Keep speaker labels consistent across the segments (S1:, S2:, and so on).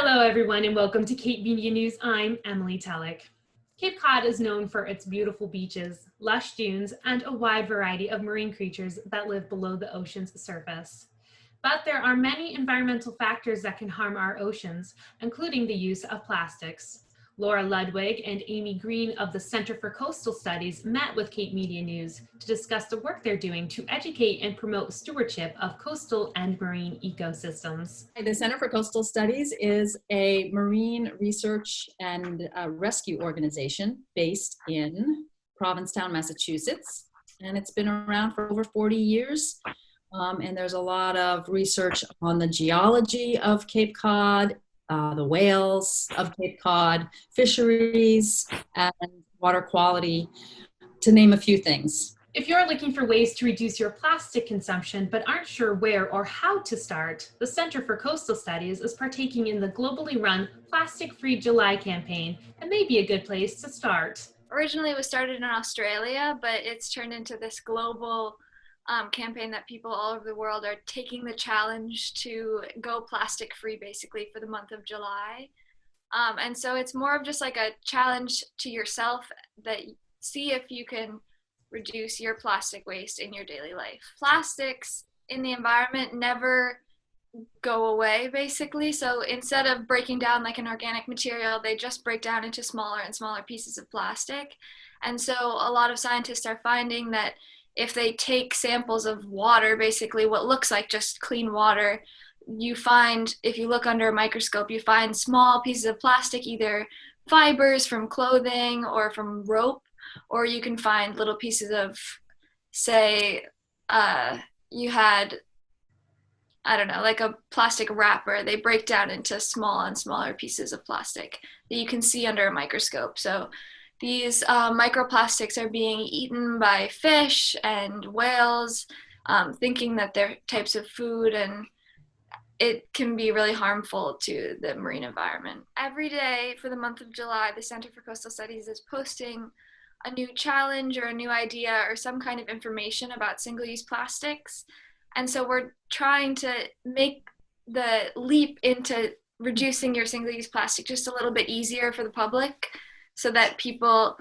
S1: Hello, everyone, and welcome to Cape Media News. I'm Emily Tullock. Cape Cod is known for its beautiful beaches, lush dunes, and a wide variety of marine creatures that live below the ocean's surface. But there are many environmental factors that can harm our oceans, including the use of plastics. Laura Ludwig and Amy Green of the Center for Coastal Studies met with Cape Media News to discuss the work they're doing to educate and promote stewardship of coastal and marine ecosystems.
S2: The Center for Coastal Studies is a marine research and rescue organization based in Provincetown, Massachusetts, and it's been around for over 40 years. And there's a lot of research on the geology of Cape Cod, the whales of Cape Cod, fisheries, and water quality, to name a few things.
S1: If you're looking for ways to reduce your plastic consumption but aren't sure where or how to start, the Center for Coastal Studies is partaking in the globally run Plastic Free July campaign and may be a good place to start.
S3: Originally it was started in Australia, but it's turned into this global campaign that people all over the world are taking the challenge to go plastic free basically for the month of July. And so it's more of just like a challenge to yourself that see if you can reduce your plastic waste in your daily life. Plastics in the environment never go away basically. So instead of breaking down like an organic material, they just break down into smaller and smaller pieces of plastic. And so a lot of scientists are finding that if they take samples of water, basically what looks like just clean water, you find, if you look under a microscope, you find small pieces of plastic, either fibers from clothing or from rope, or you can find little pieces of, say, you had, I don't know, like a plastic wrapper. They break down into small and smaller pieces of plastic that you can see under a microscope. So these microplastics are being eaten by fish and whales, thinking that they're types of food, and it can be really harmful to the marine environment. Every day for the month of July, the Center for Coastal Studies is posting a new challenge or a new idea or some kind of information about single-use plastics. And so we're trying to make the leap into reducing your single-use plastic just a little bit easier for the public, so that people,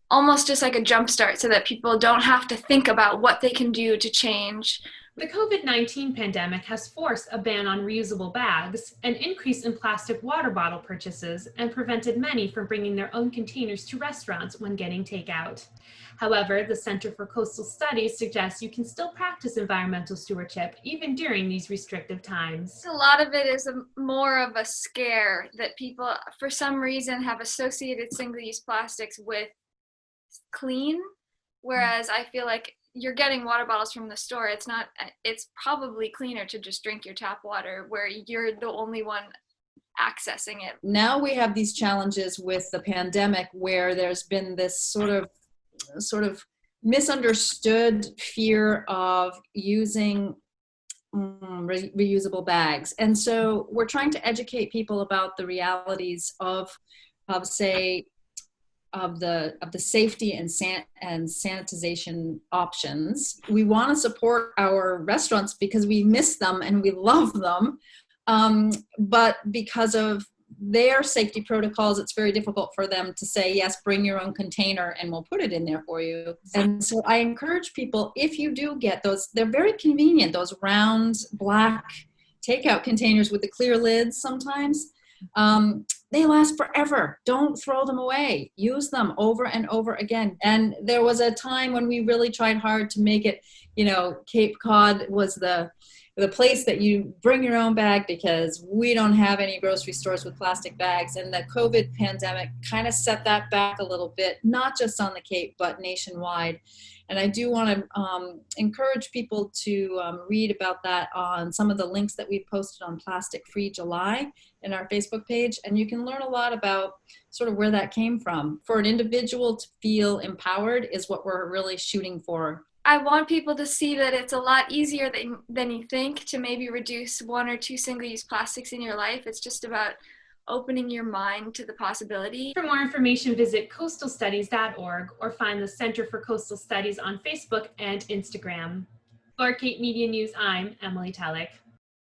S3: almost just like a jump start, so that people don't have to think about what they can do to change.
S1: The COVID-19 pandemic has forced a ban on reusable bags, an increase in plastic water bottle purchases, and prevented many from bringing their own containers to restaurants when getting takeout. However, the Center for Coastal Studies suggests you can still practice environmental stewardship even during these restrictive times.
S3: A lot of it is more of a scare that people, for some reason, have associated single-use plastics with clean, whereas I feel like you're getting water bottles from the store. It's probably cleaner to just drink your tap water where you're the only one accessing it.
S2: Now we have these challenges with the pandemic where there's been this sort of misunderstood fear of using reusable bags. And so we're trying to educate people about the realities of the safety and sanitization options. We want to support our restaurants because we miss them and we love them. But because of their safety protocols, it's very difficult for them to say, yes, bring your own container and we'll put it in there for you. And so I encourage people, if you do get those, they're very convenient, those round black takeout containers with the clear lids sometimes. They last forever. Don't throw them away. Use them over and over again. And there was a time when we really tried hard to make it, Cape Cod was the place that you bring your own bag because we don't have any grocery stores with plastic bags. And the COVID pandemic kind of set that back a little bit, not just on the Cape, but nationwide. And I do want to encourage people to read about that on some of the links that we've posted on Plastic Free July in our Facebook page. And you can learn a lot about sort of where that came from. For an individual to feel empowered is what we're really shooting for.
S3: I want people to see that it's a lot easier than you think to maybe reduce 1 or 2 single-use plastics in your life. It's just about opening your mind to the possibility.
S1: For more information, visit coastalstudies.org or find the Center for Coastal Studies on Facebook and Instagram. For Cape Media News, I'm Emily Tullock.